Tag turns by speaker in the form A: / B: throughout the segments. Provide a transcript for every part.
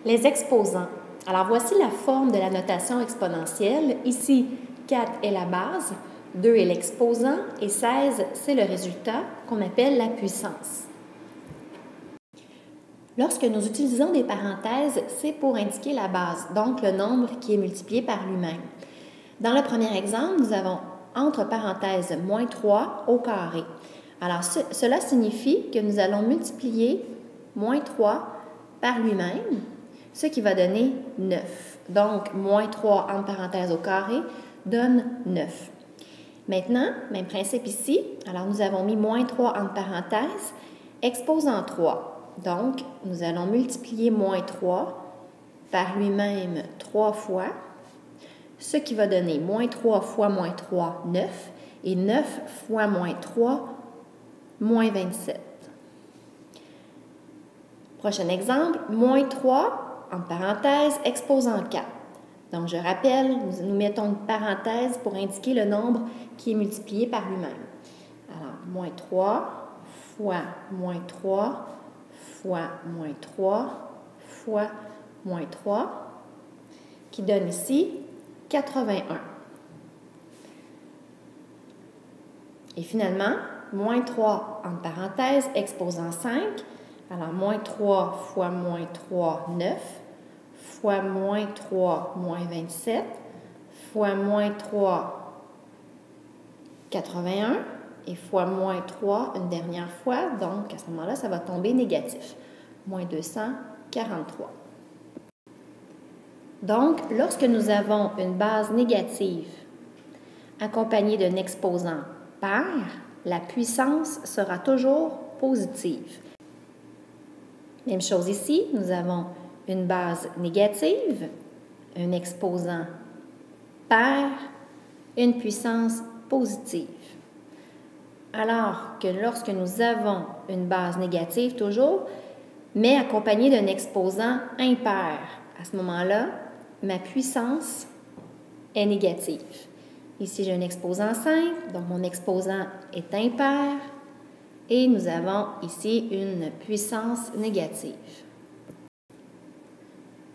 A: Les exposants. Alors, voici la forme de la notation exponentielle. Ici, 4 est la base, 2 est l'exposant et 16, c'est le résultat qu'on appelle la puissance. Lorsque nous utilisons des parenthèses, c'est pour indiquer la base, donc le nombre qui est multiplié par lui-même. Dans le premier exemple, nous avons entre parenthèses moins 3 au carré. Alors, cela signifie que nous allons multiplier moins 3 par lui-même, ce qui va donner 9. Donc, moins 3 entre parenthèses au carré donne 9. Maintenant, même principe ici. Alors, nous avons mis moins 3 entre parenthèses, exposant 3. Donc, nous allons multiplier moins 3 par lui-même 3 fois, ce qui va donner moins 3 fois moins 3, 9, et 9 fois moins 3, moins 27. Prochain exemple, moins 3, entre parenthèses, exposant 4. Donc, je rappelle, nous mettons une parenthèse pour indiquer le nombre qui est multiplié par lui-même. Alors, moins 3 fois moins 3 fois moins 3 fois moins 3, qui donne ici 81. Et finalement, moins 3 entre parenthèses, exposant 5. Alors, moins 3 fois moins 3, 9, fois moins 3, moins 27, fois moins 3, 81, et fois moins 3 une dernière fois. Donc, à ce moment-là, ça va tomber négatif. Moins 243. Donc, lorsque nous avons une base négative accompagnée d'un exposant pair, la puissance sera toujours positive. Même chose ici, nous avons une base négative, un exposant pair, une puissance positive. Alors que lorsque nous avons une base négative toujours, mais accompagnée d'un exposant impair, à ce moment-là, ma puissance est négative. Ici, j'ai un exposant 5, donc mon exposant est impair, et nous avons ici une puissance négative.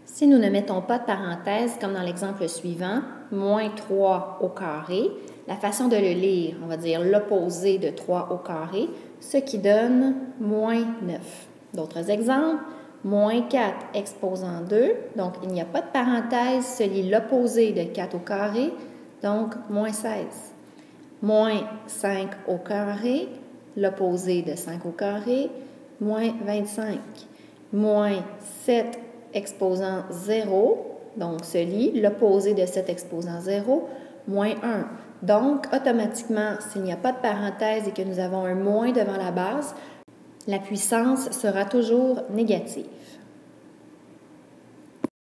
A: Si nous ne mettons pas de parenthèse, comme dans l'exemple suivant, moins 3 au carré, la façon de le lire, on va dire l'opposé de 3 au carré, ce qui donne moins 9. D'autres exemples, moins 4 exposant 2, donc il n'y a pas de parenthèse, se lit l'opposé de 4 au carré, donc moins 16. Moins 5 au carré, l'opposé de 5 au carré, moins 25. Moins 7 exposant 0, donc se lit l'opposé de 7 exposant 0, moins 1. Donc, automatiquement, s'il n'y a pas de parenthèse et que nous avons un moins devant la base, la puissance sera toujours négative.